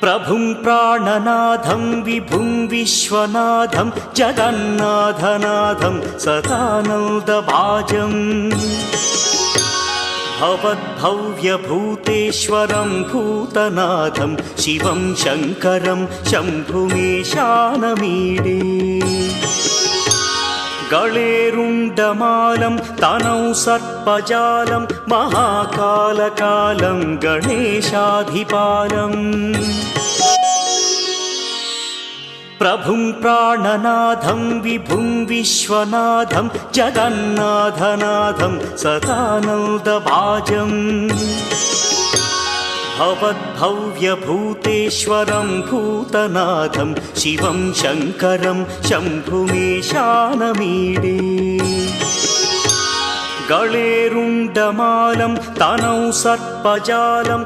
प्रभुं प्राणनाथं विभुं विश्वनाथं जगन्नाथनाथं सदानन्दभाजम् भवद्भव्यभूतेश्वरं भूतनाथं शिवं शङ्करं शम्भुमीशानमीडे गळेरुण्डमालं तनौ सर्पजालं महाकालकालं गणेशाधिपालम् प्रभुं प्राणनाथं विभुं विश्वनाथं जगन्नाथनाथं सदानन्दभाजम् भवद्भव्यभूतेश्वरं भूतनाथं शिवं शङ्करं शम्भुमीशानमीडे गळेरुण्डमालं तनौ सर्पजालं